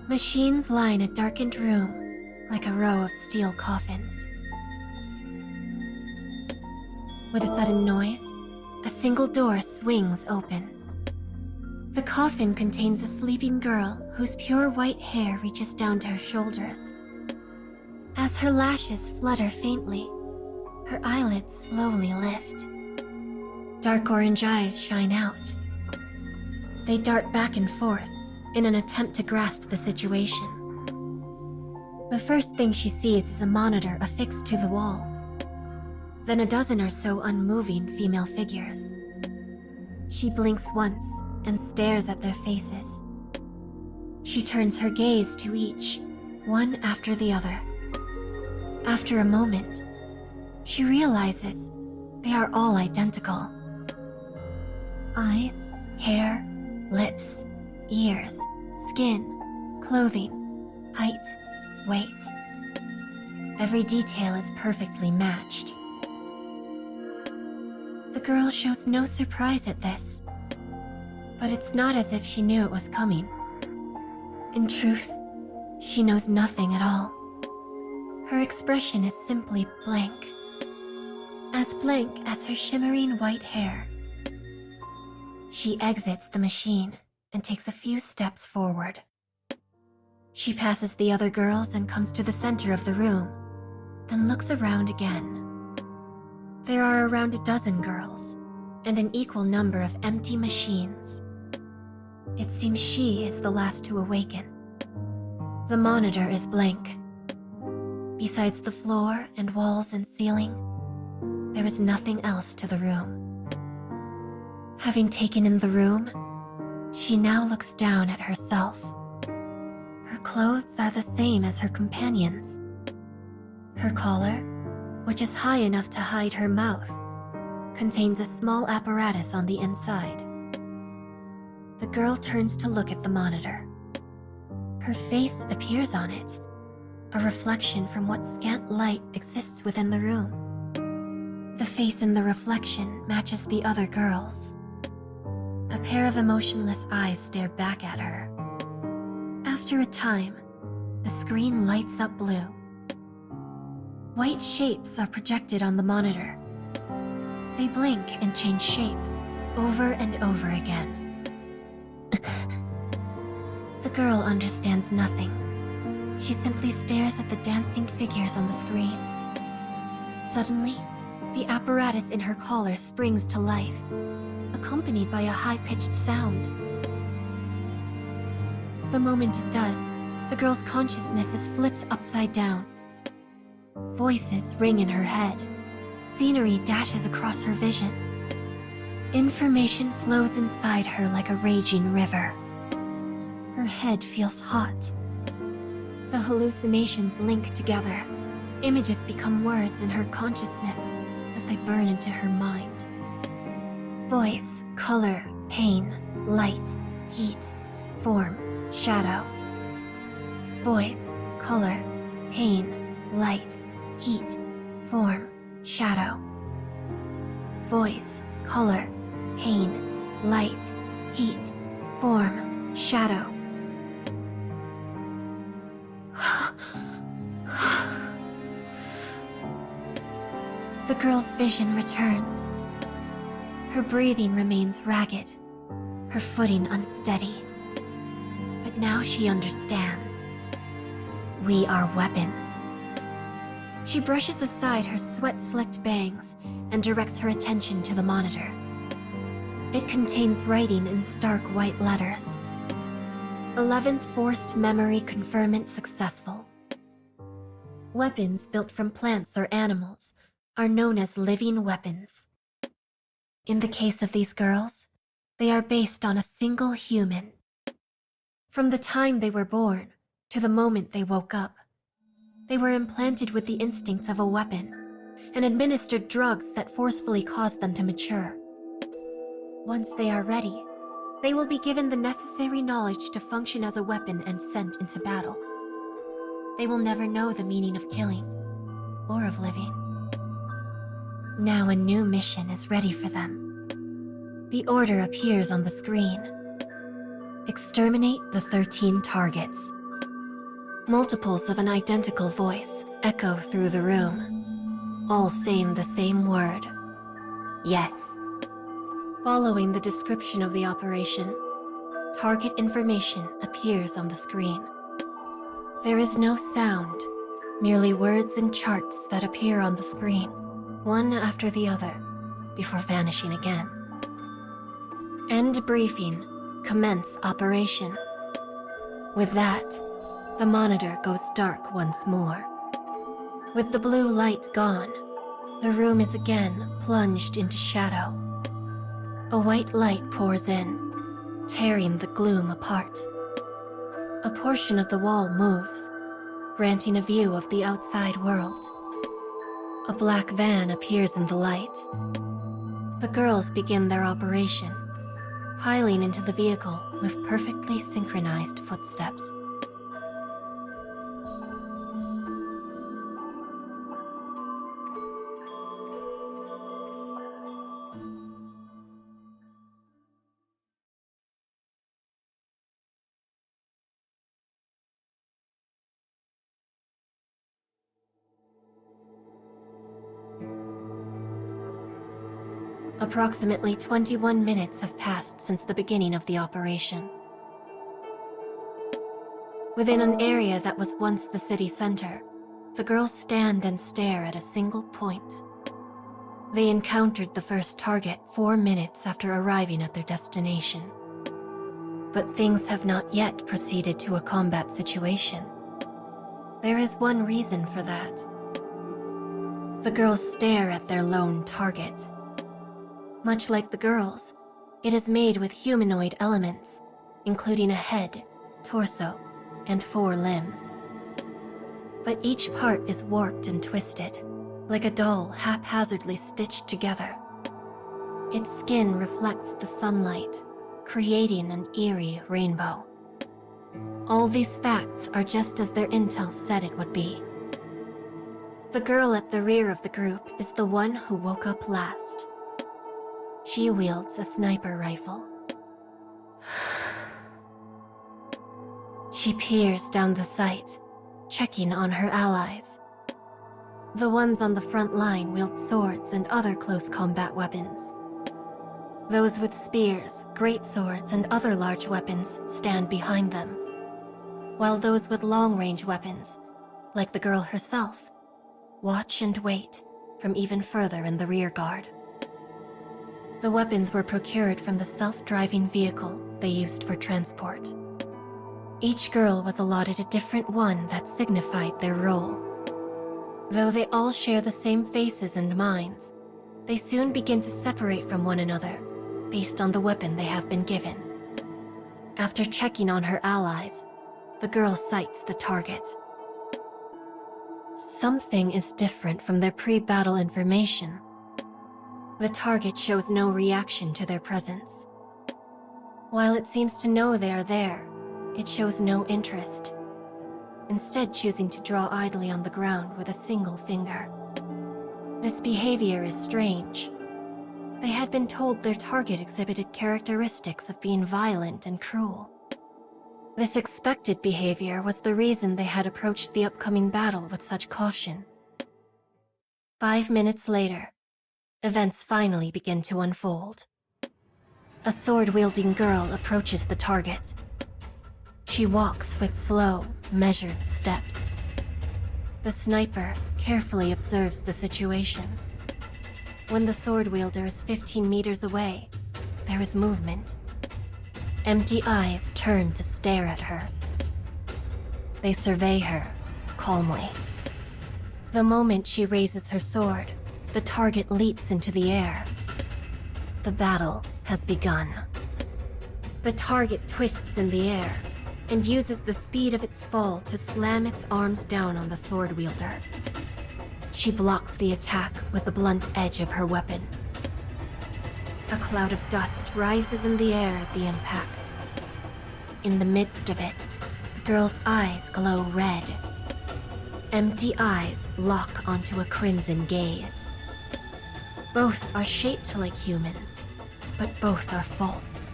Machines line a darkened room like a row of steel coffins. With a sudden noise, a single door swings open. The coffin contains a sleeping girl whose pure white hair reaches down to her shoulders. As her lashes flutter faintly, her eyelids slowly lift. Dark orange eyes shine out. They dart back and forth in an attempt to grasp the situation. The first thing she sees is a monitor affixed to the wall, then a dozen or so unmoving female figures. She blinks once and stares at their faces. She turns her gaze to each, one after the other. After a moment, she realizes they are all identical. Eyes, hair, lips, ears, skin, clothing, height, weight. Every detail is perfectly matched. The girl shows no surprise at this, but it's not as if she knew it was coming. In truth, she knows nothing at all. Her expression is simply blank as her shimmering white hair. She exits the machine and takes a few steps forward. She passes the other girls and comes to the center of the room, then looks around again. There are around a dozen girls, and an equal number of empty machines. It seems she is the last to awaken. The monitor is blank. Besides the floor and walls and ceiling, there is nothing else to the room. Having taken in the room, she now looks down at herself. Her clothes are the same as her companions. Her collar, which is high enough to hide her mouth, contains a small apparatus on the inside. The girl turns to look at the monitor. Her face appears on it, a reflection from what scant light exists within the room. The face in the reflection matches the other girl's. A pair of emotionless eyes stare back at her. After a time, the screen lights up blue. White shapes are projected on the monitor. They blink and change shape, over and over again. The girl understands nothing. She simply stares at the dancing figures on the screen. Suddenly, the apparatus in her collar springs to life, accompanied by a high-pitched sound. The moment it does, the girl's consciousness is flipped upside down. Voices ring in her head. Scenery dashes across her vision. Information flows inside her like a raging river. Her head feels hot. The hallucinations link together. Images become words in her consciousness as they burn into her mind. Voice, color, pain, light, heat, form, shadow. Voice, color, pain, light, heat, form, shadow. Voice, color, pain, light, heat, form, shadow. The girl's vision returns. Her breathing remains ragged, her footing unsteady. But now she understands. We are weapons. She brushes aside her sweat-slicked bangs and directs her attention to the monitor. It contains writing in stark white letters. 11th forced memory conferment successful. Weapons built from plants or animals are known as living weapons. In the case of these girls, they are based on a single human. From the time they were born to the moment they woke up, they were implanted with the instincts of a weapon and administered drugs that forcefully caused them to mature. Once they are ready, they will be given the necessary knowledge to function as a weapon and sent into battle. They will never know the meaning of killing or of living. Now a new mission is ready for them. The order appears on the screen. Exterminate the 13 targets. Multiples of an identical voice echo through the room, all saying the same word: yes. Following the description of the operation, target information appears on the screen. There is no sound, merely words and charts that appear on the screen, one after the other, before vanishing again. End briefing, commence operation. With that, the monitor goes dark once more. With the blue light gone, the room is again plunged into shadow. A white light pours in, tearing the gloom apart. A portion of the wall moves, granting a view of the outside world. A black van appears in the light. The girls begin their operation, piling into the vehicle with perfectly synchronized footsteps. Approximately 21 minutes have passed since the beginning of the operation. Within an area that was once the city center, the girls stand and stare at a single point. They encountered the first target 4 minutes after arriving at their destination. But things have not yet proceeded to a combat situation. There is one reason for that. The girls stare at their lone target. Much like the girls, it is made with humanoid elements, including a head, torso, and 4 limbs. But each part is warped and twisted, like a doll haphazardly stitched together. Its skin reflects the sunlight, creating an eerie rainbow. All these facts are just as their intel said it would be. The girl at the rear of the group is the one who woke up last. She wields a sniper rifle. She peers down the sight, checking on her allies. The ones on the front line wield swords and other close combat weapons. Those with spears, greatswords, and other large weapons stand behind them, while those with long-range weapons, like the girl herself, watch and wait from even further in the rear guard. The weapons were procured from the self-driving vehicle they used for transport. Each girl was allotted a different one that signified their role. Though they all share the same faces and minds, they soon begin to separate from one another based on the weapon they have been given. After checking on her allies, the girl sights the target. Something is different from their pre-battle information. The target shows no reaction to their presence. While it seems to know they are there, it shows no interest, instead choosing to draw idly on the ground with a single finger. This behavior is strange. They had been told their target exhibited characteristics of being violent and cruel. This expected behavior was the reason they had approached the upcoming battle with such caution. 5 minutes later, events finally begin to unfold. A sword-wielding girl approaches the target. She walks with slow, measured steps. The sniper carefully observes the situation. When the sword wielder is 15 meters away, there is movement. Empty eyes turn to stare at her. They survey her calmly. The moment she raises her sword, the target leaps into the air. The battle has begun. The target twists in the air and uses the speed of its fall to slam its arms down on the sword wielder. She blocks the attack with the blunt edge of her weapon. A cloud of dust rises in the air at the impact. In the midst of it, the girl's eyes glow red. Empty eyes lock onto a crimson gaze. Both are shaped like humans, but both are false.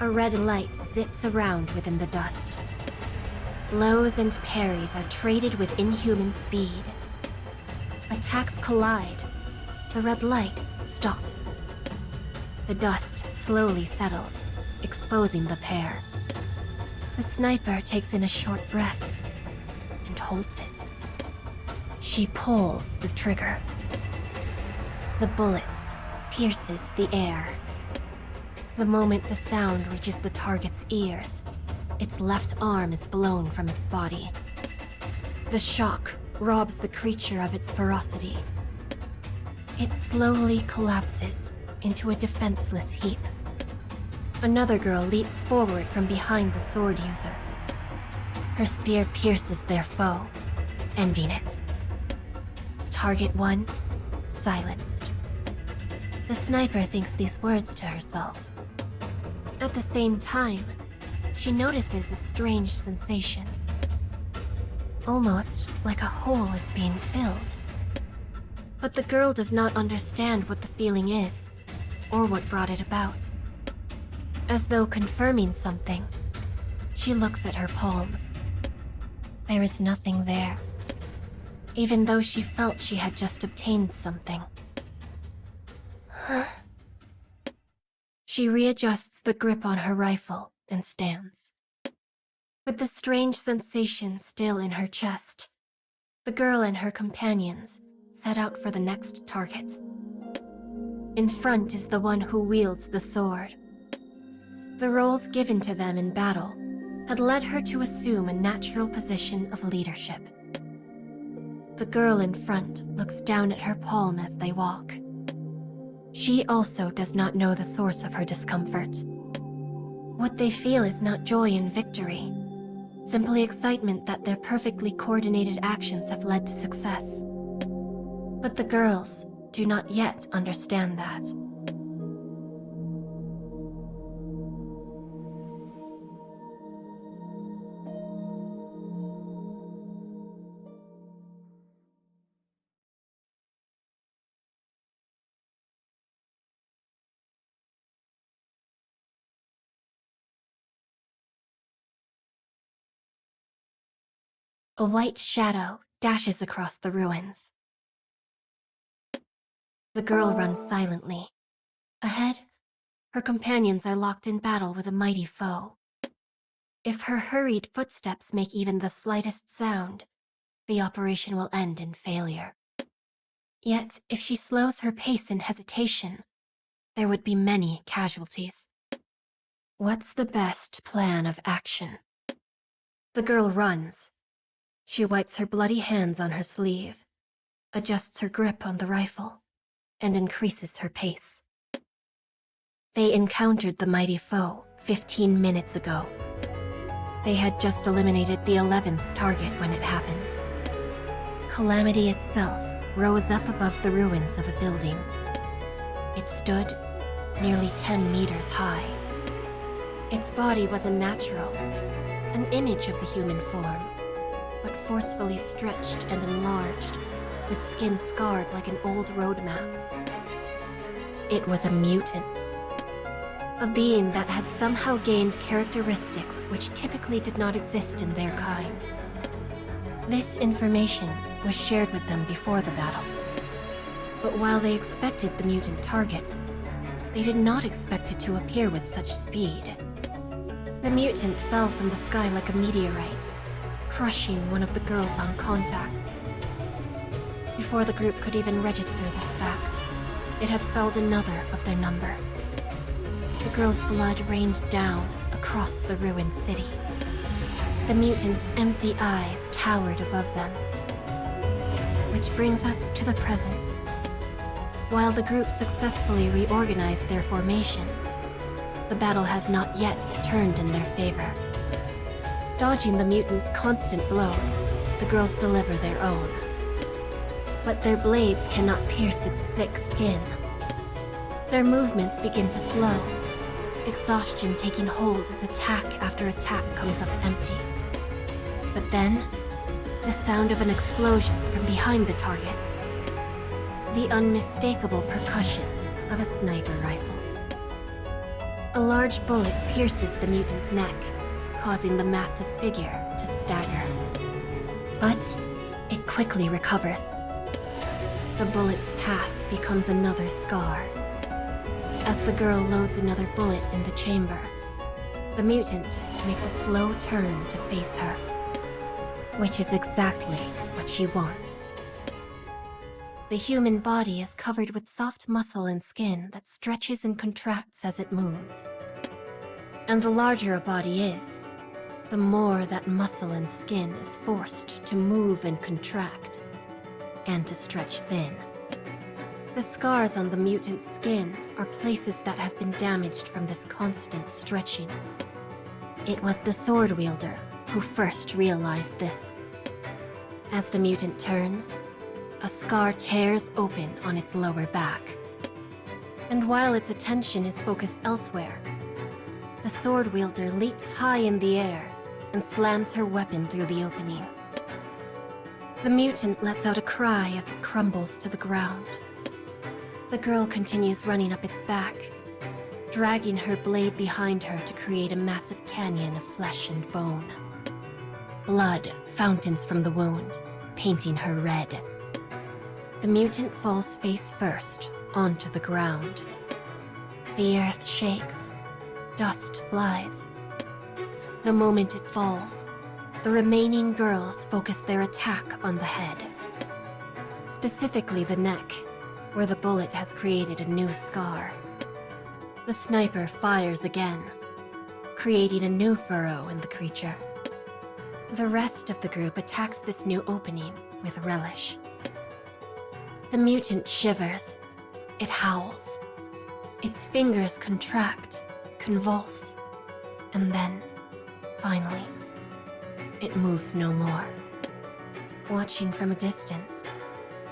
A red light zips around within the dust. Blows and parries are traded with inhuman speed. Attacks collide. The red light stops. The dust slowly settles, exposing the pair. The sniper takes in a short breath and holds it. She pulls the trigger. The bullet pierces the air. The moment the sound reaches the target's ears, its left arm is blown from its body. The shock robs the creature of its ferocity. It slowly collapses into a defenseless heap. Another girl leaps forward from behind the sword user. Her spear pierces their foe, ending it. Target 1, silenced. The sniper thinks these words to herself. At the same time, she notices a strange sensation. Almost like a hole is being filled. But the girl does not understand what the feeling is, or what brought it about. As though confirming something, she looks at her palms. There is nothing there, even though she felt she had just obtained something. She readjusts the grip on her rifle and stands. With the strange sensation still in her chest, the girl and her companions set out for the next target. In front is the one who wields the sword. The roles given to them in battle had led her to assume a natural position of leadership. The girl in front looks down at her palm as they walk. She also does not know the source of her discomfort. What they feel is not joy in victory, simply excitement that their perfectly coordinated actions have led to success. But the girls do not yet understand that. A white shadow dashes across the ruins. The girl runs silently. Ahead, her companions are locked in battle with a mighty foe. If her hurried footsteps make even the slightest sound, the operation will end in failure. Yet, if she slows her pace in hesitation, there would be many casualties. What's the best plan of action? The girl runs. She wipes her bloody hands on her sleeve, adjusts her grip on the rifle, and increases her pace. They encountered the mighty foe 15 minutes ago. They had just eliminated the 11th target when it happened. Calamity itself rose up above the ruins of a building. It stood nearly 10 meters high. Its body was a natural, an image of the human form, but forcefully stretched and enlarged, with skin scarred like an old road map. It was a mutant. A being that had somehow gained characteristics which typically did not exist in their kind. This information was shared with them before the battle. But while they expected the mutant target, they did not expect it to appear with such speed. The mutant fell from the sky like a meteorite, crushing one of the girls on contact. Before the group could even register this fact, it had felled another of their number. The girl's blood rained down across the ruined city. The mutant's empty eyes towered above them. Which brings us to the present. While the group successfully reorganized their formation, the battle has not yet turned in their favor. Dodging the mutant's constant blows, the girls deliver their own. But their blades cannot pierce its thick skin. Their movements begin to slow, exhaustion taking hold as attack after attack comes up empty. But then, the sound of an explosion from behind the target. The unmistakable percussion of a sniper rifle. A large bullet pierces the mutant's neck, causing the massive figure to stagger. But it quickly recovers. The bullet's path becomes another scar. As the girl loads another bullet in the chamber, the mutant makes a slow turn to face her, which is exactly what she wants. The human body is covered with soft muscle and skin that stretches and contracts as it moves. And the larger a body is, the more that muscle and skin is forced to move and contract, and to stretch thin. The scars on the mutant's skin are places that have been damaged from this constant stretching. It was the sword wielder who first realized this. As the mutant turns, a scar tears open on its lower back. And while its attention is focused elsewhere, the sword wielder leaps high in the air and slams her weapon through the opening. The mutant lets out a cry as it crumbles to the ground. The girl continues running up its back, dragging her blade behind her to create a massive canyon of flesh and bone. Blood fountains from the wound, painting her red. The mutant falls face first onto the ground. The earth shakes, dust flies. The moment it falls, the remaining girls focus their attack on the head. Specifically the neck, where the bullet has created a new scar. The sniper fires again, creating a new furrow in the creature. The rest of the group attacks this new opening with relish. The mutant shivers. It howls. Its fingers contract, convulse, and then, finally, it moves no more. Watching from a distance,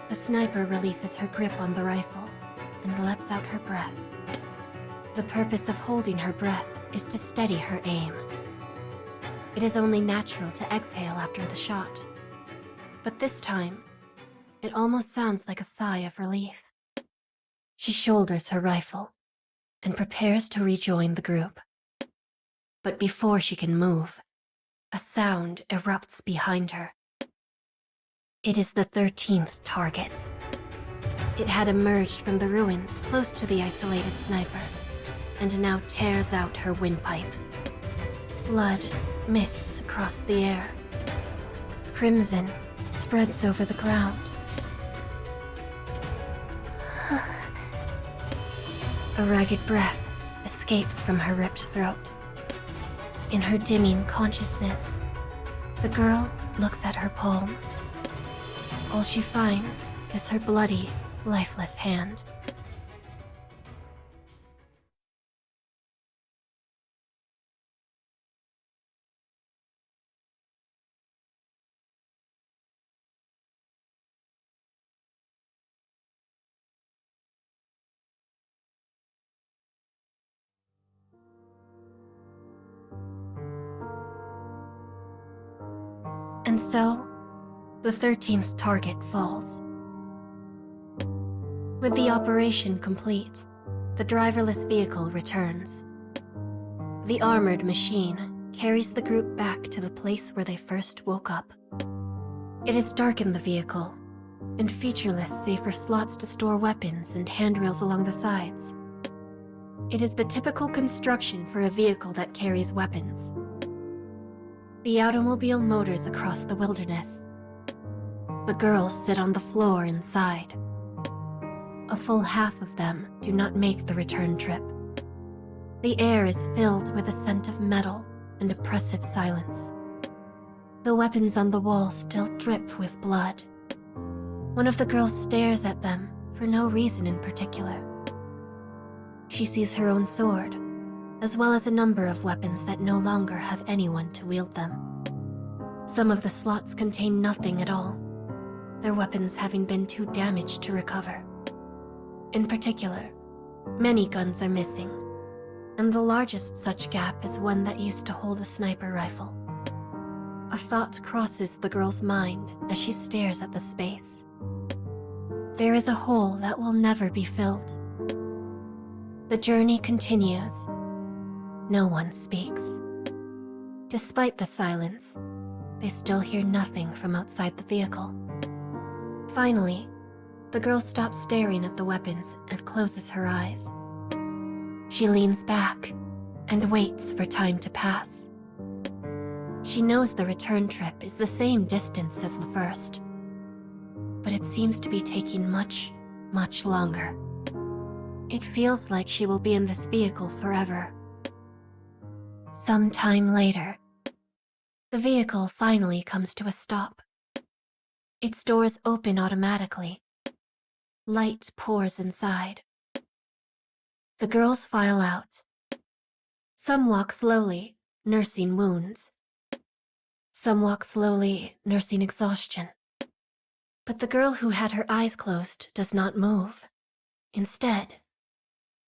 the sniper releases her grip on the rifle and lets out her breath. The purpose of holding her breath is to steady her aim. It is only natural to exhale after the shot, but this time, it almost sounds like a sigh of relief. She shoulders her rifle and prepares to rejoin the group. But before she can move, a sound erupts behind her. It is the 13th target. It had emerged from the ruins close to the isolated sniper, and now tears out her windpipe. Blood mists across the air. Crimson spreads over the ground. A ragged breath escapes from her ripped throat. In her dimming consciousness, the girl looks at her palm. All she finds is her bloody, lifeless hand. And so, the 13th target falls. With the operation complete, the driverless vehicle returns. The armored machine carries the group back to the place where they first woke up. It is dark in the vehicle, and featureless save for slots to store weapons and handrails along the sides. It is the typical construction for a vehicle that carries weapons. The automobile motors across the wilderness. The girls sit on the floor inside. A full half of them do not make the return trip. The air is filled with a scent of metal and oppressive silence. The weapons on the wall still drip with blood. One of the girls stares at them for no reason in particular. She sees her own sword, as well as a number of weapons that no longer have anyone to wield them. Some of the slots contain nothing at all, their weapons having been too damaged to recover. In particular, many guns are missing, and the largest such gap is one that used to hold a sniper rifle. A thought crosses the girl's mind as she stares at the space. There is a hole that will never be filled. The journey continues. No one speaks. Despite the silence, they still hear nothing from outside the vehicle. Finally, the girl stops staring at the weapons and closes her eyes. She leans back and waits for time to pass. She knows the return trip is the same distance as the first, but it seems to be taking much, much longer. It feels like she will be in this vehicle forever. Some time later, the vehicle finally comes to a stop. Its doors open automatically. Light pours inside. The girls file out. Some walk slowly, nursing wounds. Some walk slowly, nursing exhaustion. But the girl who had her eyes closed does not move. Instead,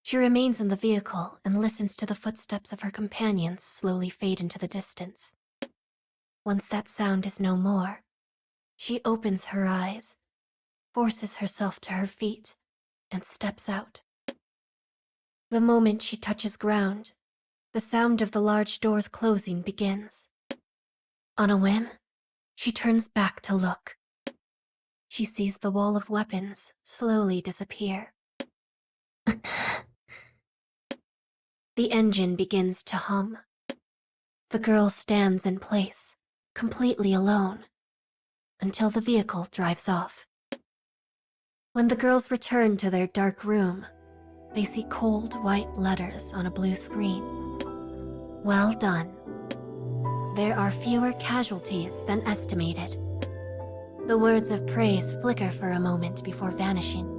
she remains in the vehicle and listens to the footsteps of her companions slowly fade into the distance. Once that sound is no more, she opens her eyes, forces herself to her feet, and steps out. The moment she touches ground, the sound of the large doors closing begins. On a whim, she turns back to look. She sees the wall of weapons slowly disappear. The engine begins to hum. The girl stands in place, completely alone, until the vehicle drives off. When the girls return to their dark room, they see cold white letters on a blue screen. Well done. There are fewer casualties than estimated. The words of praise flicker for a moment before vanishing.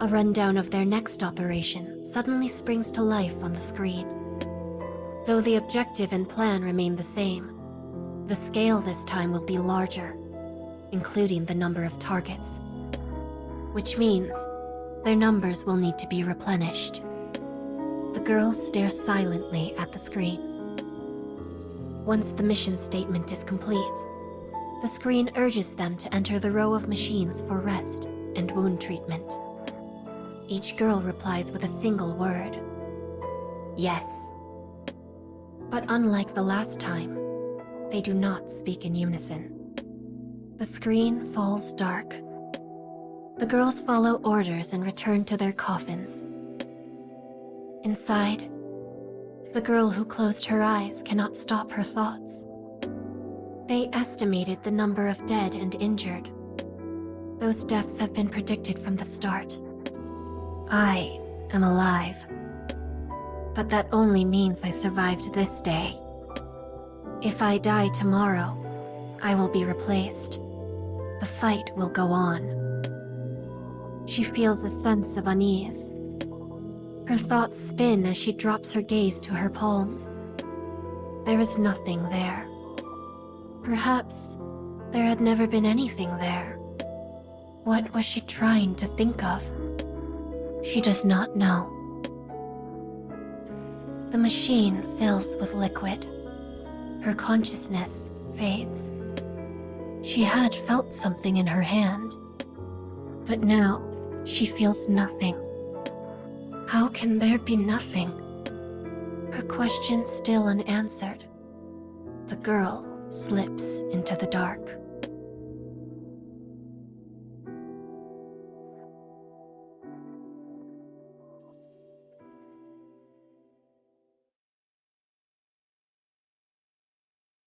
A rundown of their next operation suddenly springs to life on the screen. Though the objective and plan remain the same, the scale this time will be larger, including the number of targets, which means their numbers will need to be replenished. The girls stare silently at the screen. Once the mission statement is complete, the screen urges them to enter the row of machines for rest and wound treatment. Each girl replies with a single word: yes. But unlike the last time, they do not speak in unison. The screen falls dark. The girls follow orders and return to their coffins. Inside, the girl who closed her eyes cannot stop her thoughts. They estimated the number of dead and injured. Those deaths have been predicted from the start. I am alive. But that only means I survived this day. If I die tomorrow, I will be replaced. The fight will go on. She feels a sense of unease. Her thoughts spin as she drops her gaze to her palms. There is nothing there. Perhaps there had never been anything there. What was she trying to think of? She does not know. The machine fills with liquid. Her consciousness fades. She had felt something in her hand, but now she feels nothing. How can there be nothing? Her question still unanswered. The girl slips into the dark.